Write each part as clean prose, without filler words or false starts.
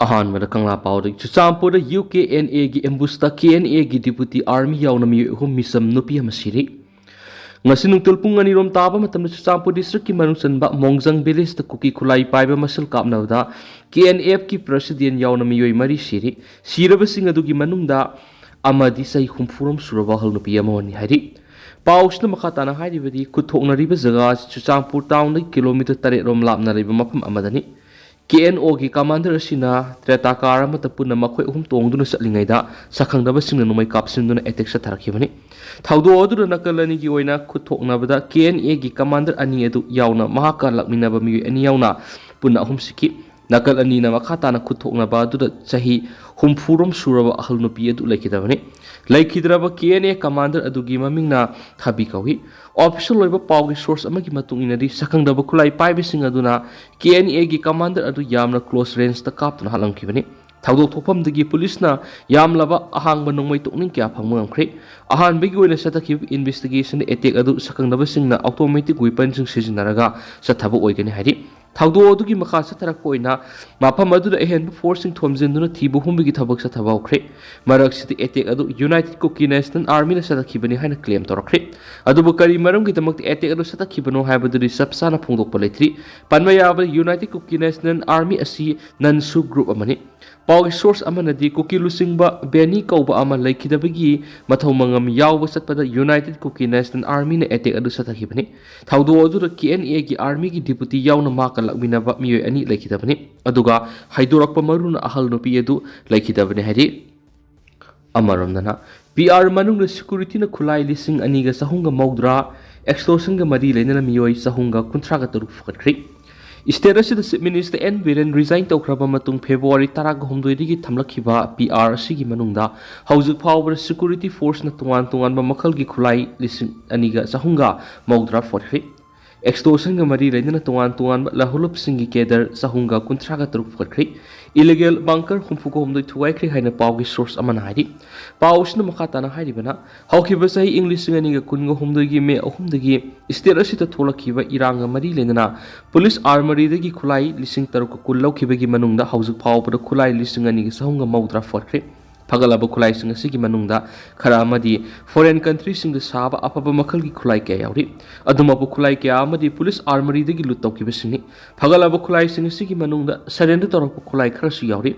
Ahal Kangla Powder, Chuchampur, UKNA Embusta, KNA Deputy Army Yaona whom Missam Nupi Masiri. Ngasinung tulpung ani rom taba matam Chuchampur district ki manungsan ba Mongjang village the Kuki Kulai Paiba Masal Kapnavda, KNF ki President Yaona Mari Siri, Siraba Singadugi Manunda, Amadi Sai Humfurum Surabahal Nupi Amoni Hari. Paus na makatana Hari, Kutok na riba zagas, Chuchampur town kilometer tare rom lap na riba mapam amadani. KNO ki commander asina treta kara matapuna makhoi tongduna satlingaida sakhangdaba singna numai kapsinduna attack sa tharakhibani thaudo odu nakalani ki oina khuthoknabada KNA ki commander ani edu yauna mahaka lakminaba mi ani yauna punna siki nakal ani na makhatana khuthoknaba adu chahi humfurum suraba ahal nupi edu laikidabani laikhidraba KNA commander adugi mamingna thabi kawi official loiba pawgi source amagi matung inadi sakhangdaba khulai paibising aduna KNA gi commander adu yamna close range ta kaptuna halamkibani thawdok thopamdagi police na yamlaba ahangba nongmai tokning kya phangmang khre ahan begi oina satakib investigation attack adu sakhangdaba singna automatic weapon sing sijinaraga sathaba oigani hari thawdo adugi makha satharak poina mafam adu ehen forcing thomjenduna thibu humbi gi thabak sathaba khre marak siti attack adu United Kuki National Army na satakibani haina claim torakre adu bukari maram gi tamak attack adu satakibano haibadu sapsana phungdok paletri panmayaba United Kuki National Army asi nansu group amani Pawgi source amanadi Kuki lusingba beni kauba ama laikidabagi mathau mangam yawba satpada United Kuki National Army na attack adu satakibani thawdo adu KNA gi army gi deputy yauna maka lakminaba miyoi ani laikidabani aduga haidorakpa maruna ahal nupi edu laikidabani hari amaromdana PR manungna security na khulai lising aniga sahunga maudra extortion ga mari leinana miyoi sahunga kunthra ga turuk fukatkri State asida Chief Minister N Biren resign tawkraba matung February 10 digi thamlakhiba PR asigi manungda haujuk phawbar security force na tungan ba makhal gi khulai lising aniga sahunga maudra forkhri extortion ga mari leinana tungan lahulup singi keder sahunga kunthra ga turuk forkhri illegal bunker humfuko humdoi thuwai haina pawgi source amana hari pawsna makhatana haribana hawkhiba sahi english ngani ga kungo humdoi gi me ahumdagi state asita tholakhiba iranga mari lenana police armory dagi khulai lising taruk kullaw khibagi manungda hawjuk phawbada khulai lising ani gi sahunga maudra forkhre Pagalaba Kulai Sing Sigi Manunda, Karamadi, foreign countries sing the Saba, Apapa Makalgi Kulai Kayari, Adumabu Kulai Kayamadi, police armory the Gilutoki Visini, Pagalaba Kulai Sing Sigi Manunda, surrender to Kulai Krasuyari.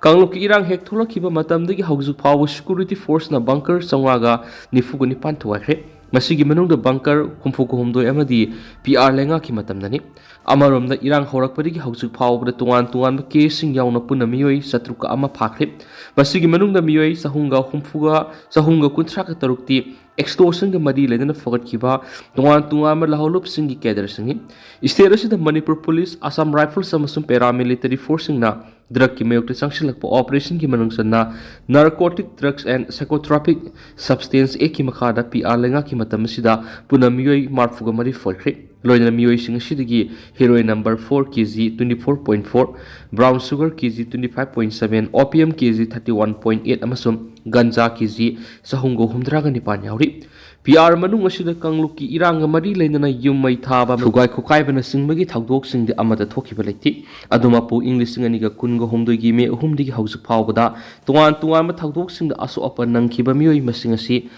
Kangluki Irang Hectola Kiba Matam the Hausu Power Security Force na bunker Sanwaga, Nifuguni Pantuakre, Masigi Manunda bunker, Humfuko Humdo Amadi, PR Lenga Kimatamani. Amarom the Irang Horakpadi Hausu Power the Tuan casing Yauna Punamioi, Satruka Ama Pakri, Basigi Manung the Mioi, Sahunga Humfuga, Sahunga Kuntraka Tarukti, extortion the Madi Lena Fogat Kiba, Tuan Laholup Singi Kader Singi. Isteris the Manipur police, Assam Rifles, some paramilitary forcing na, drug Kimayok sanction like operation Kimanungsana, narcotic drugs and psychotropic substance Ekimakada, PR Lenga Kimatamasida, Punamioi, Marfugamari Folkri. Loyal Mui Sing Shidigi, heroin number 4 kg 24.4, brown sugar kg 25.7, opium kg 31.8, Amasum, Ganja kg, Sahungo Humdragan Nipanyari. PR Manung Ashida Kangluki Iranga Mari Lena Yumai Taba, Fugai Kukaibana Singmagi Tagdok Sing the Amata Tokibaliti, Adumapu English Singaniga Kungo Humdigi me Humdigi House Powda, Tuan Tagdok Sing the Aso upper Nankiba Mui Massingasi.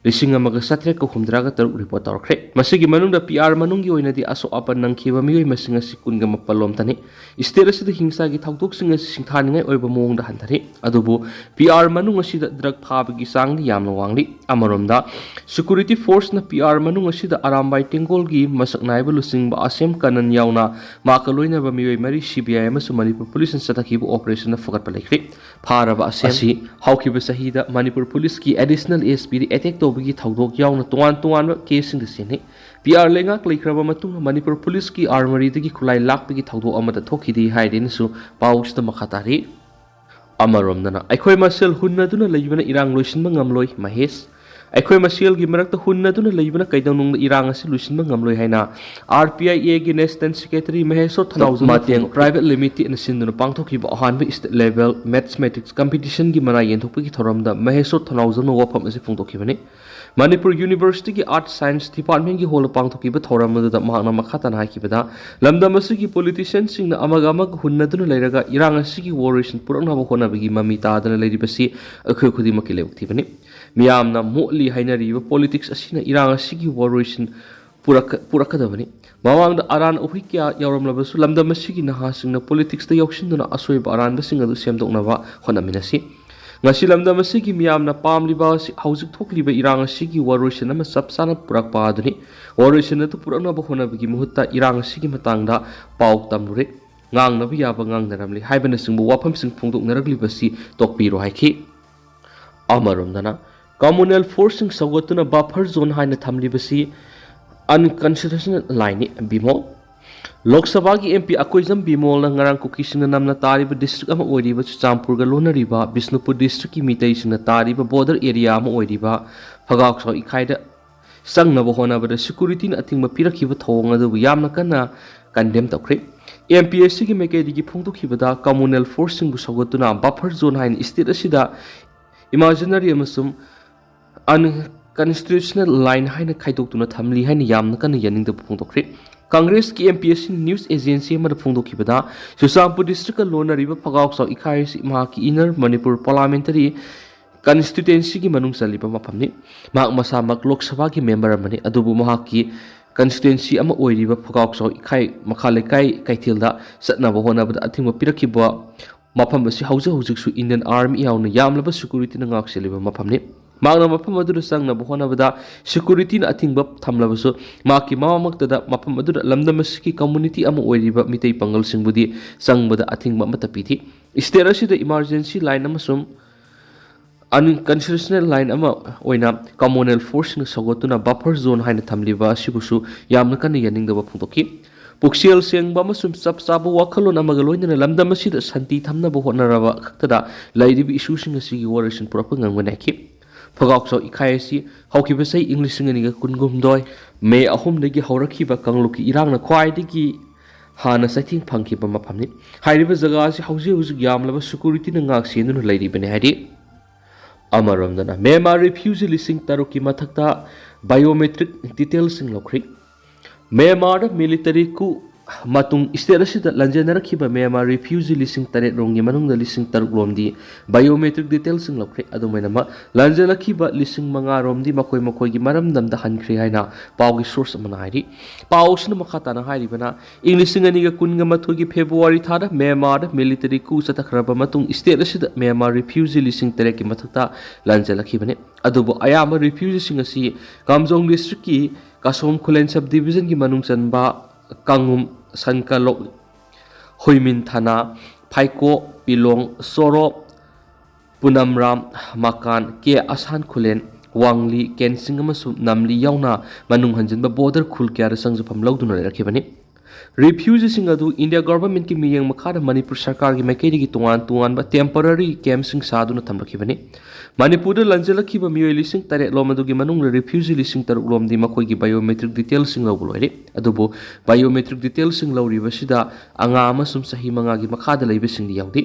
Lising amaga satre ko humdraga taruk report tarkre masigi manungda PR manungi oinadi aso apan nangkhiba mioi masinga sikunga mapalom tani state asida hingsa gi thawdok singa singthaningai oiba mongda hanthari adubu PR manung asida drug phabagi sangdi yamna wangli amaromda security force na PR manung asida arambai tengol gi masaknaiba lusing ba asem kanan yauna makaloina ba mioi mari CBI amasu Manipur police satakhibu operation na fokat palekri pharaba asem asi hawkiba sahida Manipur police ki additional ASP attack to bagi thawdok yauna tuan case sing sini PR lenga klikraba matung Manipur police ki armory dagi khulai lak bagi thawdok amata thokidi haidin su paus ta makhatari amarom nana aikhoi masel hunna duna leibana irang loisin ngamloi Mahesh ꯑꯩꯈꯣꯏ ꯃꯁꯦꯜꯒꯤ ꯃꯔꯛꯇ ꯍꯨꯟꯅꯗꯨꯅ ꯂꯩꯕꯅ ꯀꯩꯗꯧꯅꯨꯡꯗ ꯏꯔꯥꯡ ꯑꯁꯤ ꯂꯣꯏꯁꯤꯟꯕ ꯉꯝꯂꯣꯏ ꯍꯥꯏꯅ RPIAꯒꯤ national secretary ꯃꯍꯦꯁꯣꯔ ꯊꯅꯥꯎꯖꯝ ꯃꯇꯦꯡ ꯄ꯭ꯔꯥꯏꯚꯦꯠ ꯂꯤꯃꯤꯇꯦꯗꯅ ꯁꯤꯟꯗꯨꯅ ꯄꯥꯡꯊꯣꯛꯈꯤꯕ ꯑꯍꯥꯟꯕ ꯁ꯭ꯇꯦꯠ ꯂꯦꯚꯦꯜ ꯃꯦꯊꯃꯦꯇꯤꯛꯁ ꯀꯝꯄꯤꯇꯤꯁꯟꯒꯤ ꯃꯅꯥ ꯌꯦꯟꯊꯣꯛꯄꯒꯤ ꯊꯧꯔꯝꯗ ꯃꯍꯦꯁꯣꯔ ꯊꯅꯥꯎꯖꯝꯅ ꯋꯥꯐꯝ ꯑꯁꯤ ꯐꯣꯡꯗꯣꯛꯈꯤꯕꯅꯤ ꯃꯅꯤꯄꯨꯔ ꯌꯨꯅꯤꯚꯔꯁꯤꯇꯤꯒꯤ ꯑꯥꯔꯠ ꯁꯥꯏꯟꯁ ꯗꯤꯄꯥꯔꯠꯃꯦꯟꯒꯤ ꯍꯣꯜꯗ ꯄꯥꯡꯊꯣꯛꯈꯤꯕ ꯊꯧꯔꯝ ꯑꯗꯨꯗ ꯃꯍꯥꯛꯅ ꯃꯈꯥ ꯇꯥꯅ ꯍꯥꯏꯈꯤꯕꯗ ꯂꯝꯗꯝ ꯑꯁꯤꯒꯤ ꯄꯣꯂꯤꯇꯤꯁꯤꯌꯟꯁꯤꯡꯅ ꯑꯃꯒ ꯍꯨꯟꯅꯗꯨꯅ ꯂꯩꯔꯒ ꯏꯔꯥꯡ ꯑꯁꯤꯒꯤ ꯋꯥꯔꯣꯏꯁꯤꯟ ꯄꯨꯔꯛꯅꯕ ꯍꯣꯠꯅꯕꯒꯤ ꯃꯃꯤ ꯇꯥꯗꯅ ꯂꯩꯔꯤꯕꯁꯤ ꯑꯩꯈꯣꯏ ꯈꯨꯗꯤꯡꯃꯛꯀꯤ ꯂꯥꯏꯕꯛ ꯊꯤꯕꯅꯤ ꯃꯤꯌꯥꯝꯅ ꯃꯣꯠꯂꯤ ꯍꯥꯏꯅꯔꯤꯕ ꯄꯣꯂꯤꯇꯤक्स ꯑꯁꯤꯅ ꯏꯔꯥꯡ ꯑꯁꯤꯒꯤ ꯋꯥꯔꯣꯏꯁꯤन पुरꯛꯀꯗꯕꯅꯤ ꯃꯃꯥꯡꯗ ꯑꯔꯥꯟ ꯑꯍꯨꯏ ꯀꯌꯥ ꯌꯥꯎꯔꯝꯂꯕꯁꯨ ꯂꯝꯗꯝ ꯑꯁꯤꯒꯤ ꯅꯍꯥꯁꯤꯡꯅ ꯄꯣꯂꯤꯇꯤक्सꯇ ꯌꯥꯎꯁꯤꯟꯗꯨꯅ ꯑꯁꯣꯏꯕ ꯑꯔꯥꯟꯕꯁꯤꯡ ꯑꯗꯨ ꯁꯦꯝꯗꯣꯛꯅꯕ ꯍꯣꯠꯅꯃꯤꯟꯅꯁꯤ ꯉꯁꯤ ꯂꯝꯗꯝ ꯑꯁꯤꯒꯤ ꯃꯤꯌꯥꯝꯅ ꯄꯥꯝꯂꯤꯕ ꯍꯧꯖꯤꯛ ꯊꯣꯛꯂꯤꯕ ꯏꯔꯥꯡ ꯑꯁꯤꯒꯤ ꯋꯥꯔꯣꯏꯁꯤन ꯑꯃ ꯆꯞ ꯆꯥꯅ ꯄꯨꯔꯛꯄ ꯑꯗꯨꯅꯤ ꯋꯥꯔꯣꯏꯁꯤन ꯑꯗꯨ ꯄꯨꯔꯛꯅꯕ ꯍꯣꯠꯅꯕꯒꯤ ꯃꯍꯨꯠꯇ ꯏꯔꯥꯡ ꯑꯁꯤꯒꯤ ꯃꯇꯥꯡꯗ ꯄꯥꯎ ꯇꯝꯂꯨꯔꯦ ꯉꯥꯡꯅꯕ ꯌꯥꯕ ꯉꯥꯡꯅꯔꯝꯂꯦ ꯍꯥꯏꯕꯅꯆꯤꯡꯕ ꯋꯥꯐꯝꯁꯤꯡ ꯐꯣꯡꯗꯣꯛꯅꯔꯛꯂꯤꯕꯁꯤ ꯇꯣꯛꯄꯤꯔꯣ ꯍꯥꯏꯈꯤ ꯑꯃꯔꯣꯝꯗꯅ ꯀꯝꯃꯨꯅꯦꯜ ꯐꯣꯔꯁꯁꯤꯡ ꯁꯧꯒꯠꯇꯨꯅ ꯕꯐꯔ ꯖꯣꯟ ꯍꯥꯏꯅ ꯊꯝꯂꯤꯕꯁꯤ अनकन्स्टिट्यूशनल लाइन बिमोल लोकसभा की MP Akoijam Bimol ngarang cookie सिंगना namna तारीब district अमा ओइरिबा चुचामपुर गा लोनरिबा बिष्णुपुर डिस्ट्रिक्ट की मितै सिंगना तारीब बॉर्डर एरिया अमा ओइरिबा फगाक्सो इखाइदा संगनबो होनाबदा सिक्युरिटी न अथिंगबा पिरखिबा थोंग अदुबु यामना कन्ना कंडेम तौख्रे MPSC की मेकेडी की फोंदोखिबदा कम्युनल फोर्स सिंगबु सौगतुना बफर जोन हाइन स्टेट असिदा इमेजिनरी अमसुम अनकन्स्टिट्यूशनल लाइन हाइन खाइदोक्तुना थमली हाइन यामना कन्ना यानिंगदा फोंदोख्रे कांग्रेस की MPSC न्यूज एजेंसी अमदा फोंदोखिबदा चुचामपुर डिस्ट्रिक्ट का लोनरिबा फगाक्सो इखाइसि माकी इनर मणिपुर पार्लियामेंटरी कंस्टिट्यूएंसी की मनुंग चलिबा मफमनि माक मसामक लोकसभा की मेंबर अमनि अदुबु महाकी कंस्टिट्यूएंसी अमा ओइरिबा फगाक्सो इखाइ मखा लेकाइ कैथिलदा चटनाबा होनाबदा अथिंबा पिरखिबा मफम असी हौजिक इंडियन आर्मी यावना यामलबा सिक्युरिटी ना ngakselibा मफमनि मागना मफम अदुदा संगनबा होनाबदा सिक्युरिटी ना अथिंबा थमलबसु माकी मामक्तदा मफम अदुदा लमदमसकी कम्युनिटी अमा ओइरिबा मितै पंगल सिंगबुदी संगबदा अथिंबा मता पिथि state असिदा emergency line अमसुम unconstitutional line अमा ओइना कम्युनल फोर्स न सगोतुना बफर जोन हाइन थमलिबा सिबुसु यामना कन्ना यानिंगदबा फोंदोखि पुक्सियल सेंगबा अमसुम चप चाबा वाखलोन अमगा लोइनना लमदम असिदा शांति थमनबा होनरबा खक्तदा लैरिबि इशूसिंग असिगी वॉरेशन पुरपा ngangbanaki फगाक्सो इखाइसि हौखिबसै इंग्लिश निगा कुनगुमदोय मे अहुमदगी हौरखिबा कंगलुकी इरांगना ख्वाइदगी हाना सैथिंग फंखिबा मफमनि हाइरिबा जगासि हौजि यामलबा सिक्युरिटी ना ngak सेनुना लैरिबने हाइदि अमरमदना म्यांमार रिफ्यूजी लिसिंग तरुक की मथक्ता बायोमेट्रिक डिटेल्सिंग लौख्रि म्यांमार मिलिटरी को मातुंग स्टेट असिदा लंजेनरखिबा म्यांमार रिफ्यूजी लिसिंग तरे रोंगी मनुंग लिसिंग तरुक रोमदी बायोमेट्रिक डिटेल्सिंग लौख्रि अदुमैनमा लंजेनरखिबा लिसिंग मंगा रोमदी मखोय मखोयगी मरमदमदा हनख्रि हाइना पावगी सोर्स अमना हाइरि पावसिन मखाताना हाइरिबना इंग लिसिंग अनिगा कुनगा मथोगी फेब्रुवारी थादा म्यांमार मिलिटरी कू चतखरबा मतुंग स्टेट असिदा म्यांमार रिफ्यूजी लिसिंग तरे की मथक्ता लंजेलखिबने अदुबो अयामा रिफ्यूजी सिंग असि कामजोंग डिस्ट्रिक्ट की कासोम खुलेन सब डिवीजन की मनुंग चनबा कांगुम संकलोक हुइमिन थाना फाइको पिलोंग सोरो पुनमराम मकान के आसान खुलेन वांगली केंसिंग अमसु नमली यावना मनुंग हंजिनबा बॉर्डर खुल क्या संजफम लौदुना रखिबनि रिफ्यूजी सिंग अदु इंडिया गवर्नमेंट की मियंग मखादा मणिपुर सरकार की मैकेडी की तुआन टेम्पररी कैंप सिंग सादुना थमरखिबनि मणिपुर लंजलखिबा मियोय लिसिंग तरे लोमदुगी मनुंग रिफ्यूजी लिसिंग तरुक लोमदी मखोयगी बायोमेट्रिक डिटेल सिंग लौबु लोइरे अदुबो बायोमेट्रिक डिटेल सिंग लौरिबसिदा अंगा अमसुम सही मंगागी मखादा लैबसिंग यावदि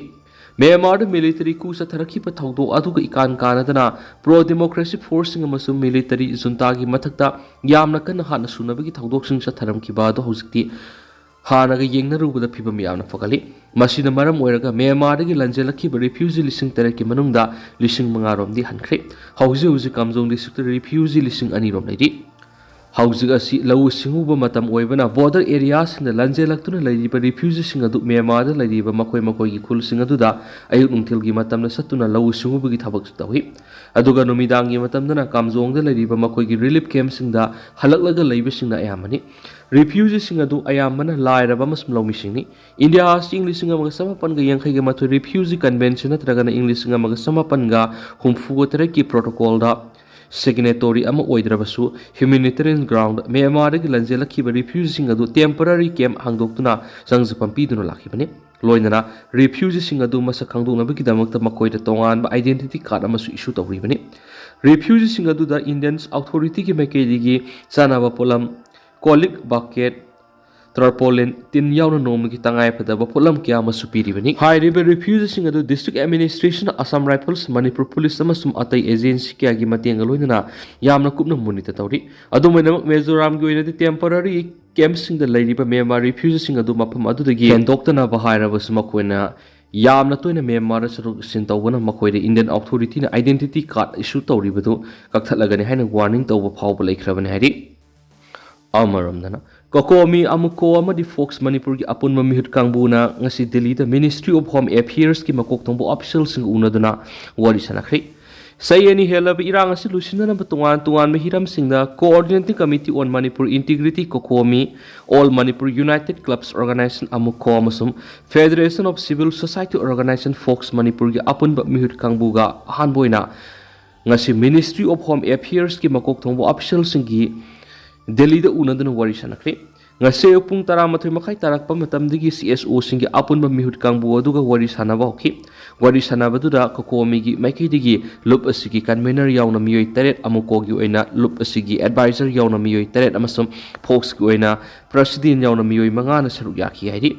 म्यांमार मिलिटरी कू चथरखिबा थौदो अदुगा इकान कानदना प्रो डेमोक्रेसी फोर्स सिंग अमसुम मिलिटरी जुंतागी मथक्ता यामना कन्ना हाना सुनबगी थौदोक्सिंग चथरमखिबा अदु हौजिक्ति हानागा येंगनरुबदा फिबम यामना फगली मसिना मरम ओइरगा म्यांमारदगी लंजेलखिबा रिफ्यूजी लिसिंग तरेकी मनुंगदा लिसिंग मंगारोमदी हनख्रे हौजी कामजोंग डिस्ट्रिक्ट रिफ्यूजी लिसिंग अनिरोम लैदि हौजिक असि लौ सिंगुबा मतम ओइबना बॉर्डर एरिया सिंदा लंजेलक्तुना लैरिबा रिफ्यूजी सिंग अदु म्यांमारदा लैरिबा मखोय मखोयगी खुल सिंग अदुदा अयुक नुंथिलगी मतमना सत्तुना लौ सिंगुबगी थबक तौहि अदुगा नुमिदांगी मतमदना कामजोंगदा लैरिबा मखोयगी रिलीफ कैंप सिंदा हलकलगा लैबसिंगना अयामनि रिफ्यूजी सिंग अदु अयामना लायरबा मसम लौमिसिंगनि इंडिया सिंग लिसिंग अमगा समापनगा यांखैगा मथोय रिफ्यूजी कन्वेंशन नत्रगना इंग्लिश सिंग अमगा समापनगा हुमफुगो तरेकी प्रोटोकॉलदा सिग्नेटोरी अमा ओइद्रबसु ह्यूमैनिटेरियन ग्राउंड म्यांमारदगी लंजेलखिबा रिफ्यूजी सिंग अदु टेम्पररी कैंप हांगदोक्तुना संजफम पीदुना लाखिबनि लोइनना रिफ्यूजी सिंग अदु मसक खांगदोक्नबगीदमक्ता मखोयदा तोंगानबा आइडेंटिटी कार्ड अमसु इशू तौरिबनि refugee aduda Indians authority ki maikaidigi chanaba polam kolik bucket tarpaulin tin yauna nom ki tangai phadaba polam kya ma supiri bani high river refugees adu district administration Assam Rifles Manipur police amasum atai agency kya gi mateng loinana yamna kupna munita tawri adumaina Mizoram gi oinadi temporary camps sing da lairiba Myanmar refugees adu mafam adudagi hendoktana ba hairaba smakoina yamna toina Myanmar saru sin tawbana makoide Indian authority na identity card issue tawribadu kakthalagani haina warning tawba phawba laikhrabani hari amaramdana Kokomi amuko amadi Fox Manipur ki apun mamihut kangbuna ngasi Delhi the Ministry of Home Affairs ki makok tongbo officials sing unaduna wari sanakri sayani hela bi irang asi lusina na tungan mahiram singda coordinating committee on Manipur integrity Kokomi all Manipur United Clubs Organization amuko amasum Federation of Civil Society Organization Fox Manipur ki apun mamihut kangbuga hanboina ngasi Ministry of Home Affairs ki makok tongbo officials singi Delhi da unaduna wari sanakri ngase pung taramathoy makai tarakpa matamdigi CSO singi apunba mihut kangbu aduga wari sanaba hoki wari sanaba duda kokomi gi maikaidigi loop asigi convener yauna miyoi taret amuko gi oina loop asigi advisor yauna miyoi taret amasum Fox gi oina president yauna miyoi manga na saru yaki haidi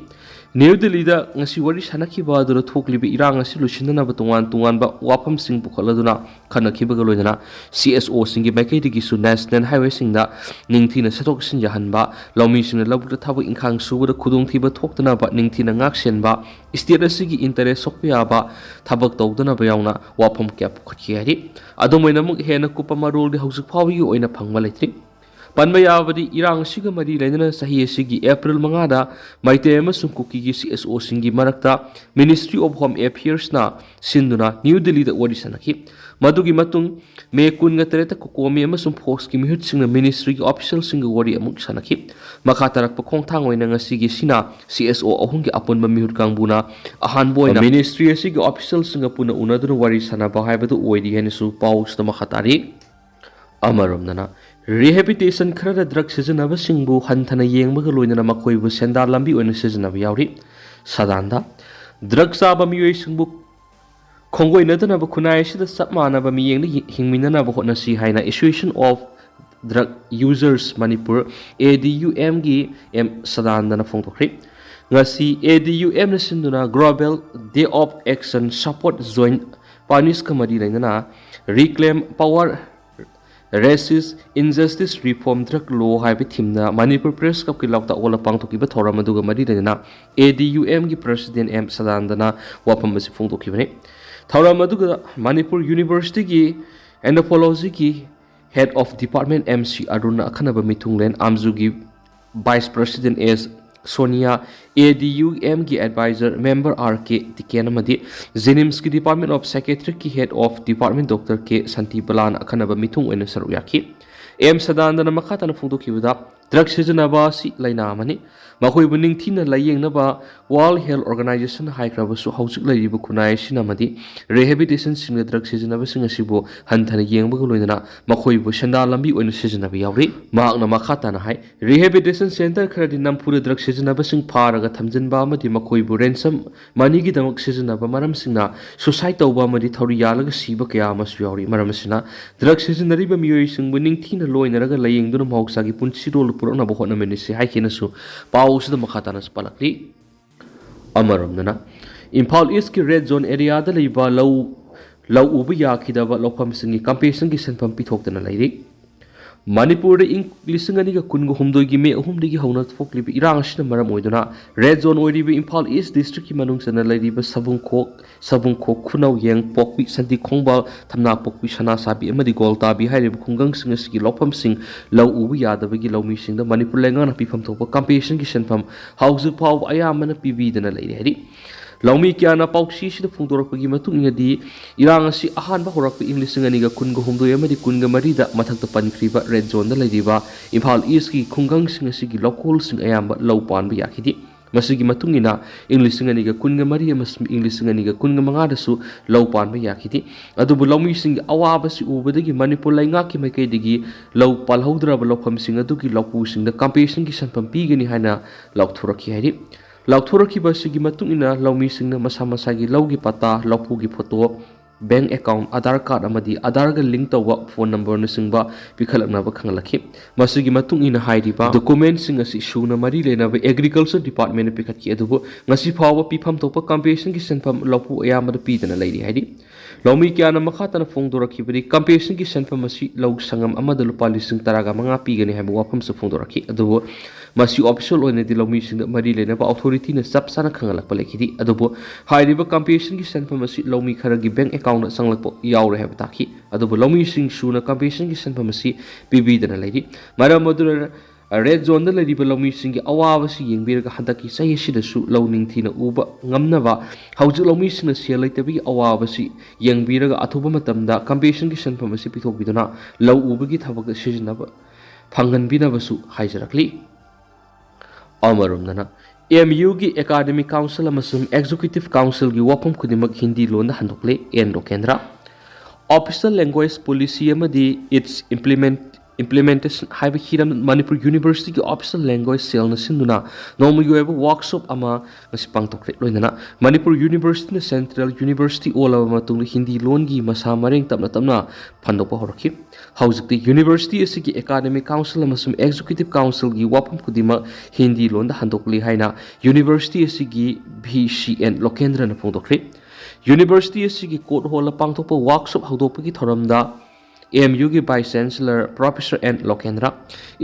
New Delhi da ngasi wari sanakhiba adura thoklibi irang asi lusinna ba tungan ba wafam sing bukhaladuna khanakhiba galoidana CSO singi maikaidigi su national highway singda ningthina satok sin jahanba lawmi singna labukta thabu inkhang subuda khudung thiba thoktana ba ningthina ngaksen ba state asigi interest sokya ba thabak tawdana ba yauna wafam kya pukhiari adomoina muk hena kupama role di hausuk phawi oina phangma leitri Panbayavadi irang siga mari lainana sahi sigi April mangada maite amasung Kuki gi CSO singi marakta Ministry of Home Affairs na sinduna New Delhi da wari sanakhi madugi matung me kunga tereta kokomi amasung Fox ki mihut singna ministry gi official singa wari amuk sanakhi makatarak pa khongthang oina ngasigi sina CSO ahung gi apun mihut kangbuna ahan boina ministry sigi official singa puna unaduna wari sanaba haibadu oidi henisu paus ta makhatari amaramnana Rehabilitation khara drug sejanaba singbu hanthana yengbaga loinana makoibu sendar lambi oina sejanaba yauri sadanda drug saba miyoi singbu khongoi nadanaba khunai sida sapmanaba miyengna hingminana ba hotnasi haina Association of Drug Users Manipur ADUM gi sadandana phongtokri ngasi ADUM na sinduna Global Day of Action Support Joint Panis Committee lainana Reclaim Power Racist Injustice Reform Drug Law haibi thimna Manipur Press Cup ki laukta ola pangthokiba thoram aduga mari dena ADUM gi President M Sadandana wapam basi phongtokibani thoram aduga Manipur University gi Anthropology ki Head of Department MC Aruna akhanaba mitunglen Amzu gi Vice President S Sonia ADUM ki advisor member RK Tikenamadi Jenims ki Department of Psychiatry ki Head of Department Dr. K Santi Balan akhanaba mitung oina saru yaki M Sadandana makhatana phongtokibada drug sejanaba si lainamani makoibu ningthina layengnaba World Health Organization haikrabasu hausik laibu kunai sinamadi rehabilitation singa drug sejanaba singa sibu hanthana yengbaga loinana makoibu senda lambi oina sejanaba yauri maakna makhatana hai rehabilitation center kharadi nampura drug sejanaba sing pharaga thamjanba amadi makoibu ransom money gi damak sejanaba maram singna suicide tawba amadi thori yalaga siba kya amasu yauri maram sina drug sejanariba miyoi singbu ningthina loinaraga layengduna mahoksa gi punchi rol purana ba hotna menisi haikinasu pausida makhatana spalakli amaramnana Imphal East ki red zone area da leiba lau ubu yakhidaba lawpham singi campaign gi senpam pithoktana lairi Manipur da lisingani ga kungu humdoi gi me humdigi hauna thoklibi irang asina maram oiduna red zone oiribi Imphal East district ki manung sana lairiba sabungkhok khunau yeng pokpi santi khongba thamna pokpi sana sabi amadi golta bi hairiba khungang singa sigi lawpham sing lau ubu yadaba gi lawmi sing da Manipur lengana pifam thokpa campaign gi senpam hauzu paw ayamana pibidana lairi hari Laumi kiana pauksi sida phungdorapagi matung ingadi irang asi ahan ba horakpa inglisingani ga kunga humdoi amadi kunga marida mathakta pankriba red zone da laidiba Imphal East ki khungang sing asigi local sing ayamba laupan ba yakidi masigi matungina inglisingani ga kunga mari amasmi inglisingani ga kunga manga dasu laupan ba yakidi adubu laumi sing awaba si ubadagi Manipur lainga ki maikai digi lau palhodra ba lawpham sing adugi laupu sing da campaign gi sanpam pigani haina laukthuraki hari Laukthuraki basigi matung ina laumi singna masa-masa gi laugi pata laupu gi photo bank account Aadhaar card amadi Aadhaar ga link tawwa phone number na singba pikhalakna ba khangalakhi masigi matung ina hairiba document sing asi suna mari lena ba agriculture department na pikhat ki adubu ngasi phawa pifam topa compensation ki senfam lopu ayamada pidana lairi haidi Lomi kya na makhatana phongdorakhi bari compensation ki senfam asi log sangam amada lupa lising taraga manga pigani haibu wafam sa phongdorakhi adubu masi official oine di lomi sing mari lena ba authority na sap sana khangalak palekhi adubu hairiba compensation ki senfam asi lomi kharagi bank account na sanglakpo yaure haibu takhi adubu lomi sing suna compensation ki senfam asi pibidana lairi maram madura red zone da lady below me sing awa si ying bir hadaki sai si da su low ning thina uba ngamna ba hauju low me sing na sia like tabi awa si ying bir ga athuba matam da competition ki san phamasi pithok biduna low uba gi thabak sijna ba phangan bina basu haijarakli amarum nana MU gi academic council amasum executive council gi wapam kudimak hindi lon da handokle endo kendra official language policy amadi its implementation haiba hiram Manipur University ki official language cell na sinduna nomu yoeba workshop ama ngasi pangtokre loinana Manipur University na Central University ola matung Hindi lon gi masa mareng tamna phandopa horaki haujikti university asigi academic council amasum executive council gi wapam kudima Hindi lon da handokli haina university asigi VCN lokendra na phongdokre university asigi court hall pangtokpa workshop haudopagi thoramda AMU ki Vice Chancellor Professor N. Lokendra,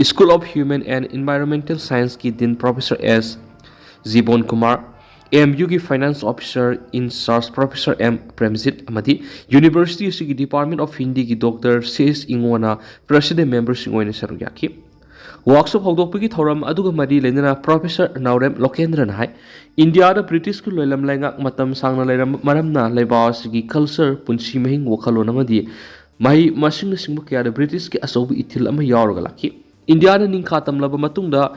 School of Human and Environmental Science ki Dean Professor S. Zibon Kumar, AMU ki Finance Officer in Charge Professor M. Premjit Amadi, University ki Department of Hindi ki Dr. C.S. Ingwana, President Member Singwani Saruyaki. Workshop hogdokpi ki thoram aduga mari lenana Professor Naurem Lokendra na hai India da British ku loilam laingak matam sangna lairam maramna laibaw sigi culture punsi mahing wakhalon amadi Mahi masing singba kaya da British ki asobu itil ama yauraga laki India na ningkhatam laba matungda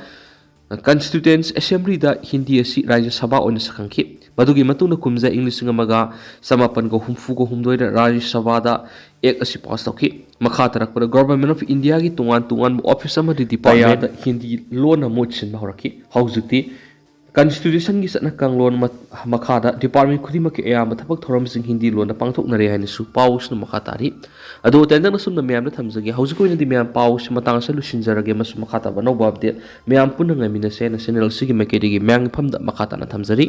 Constituents Assembly da Hindi asi Rajya Sabha oina sakangki madugi matungda kumza English ngamaga samapan ko humfu ko humdoi da Rajya Sabha da ek asi pass tawki makhatarak pada Government of India ki tungan office ama di department Hindi lona mochin mahoraki hauzukti Constitution gi satna kanglon makhada department khudima ke ya mathapak thoram sing Hindi lon na pangthok na re hain su paus na makhatari ado tendang nasum na myam na thamjagi haujiko ni di myam paus matang sa lusinjarage masu makhata ba no babde myam punna ngamina se national sigi makedi gi myang phamda makhata na thamjari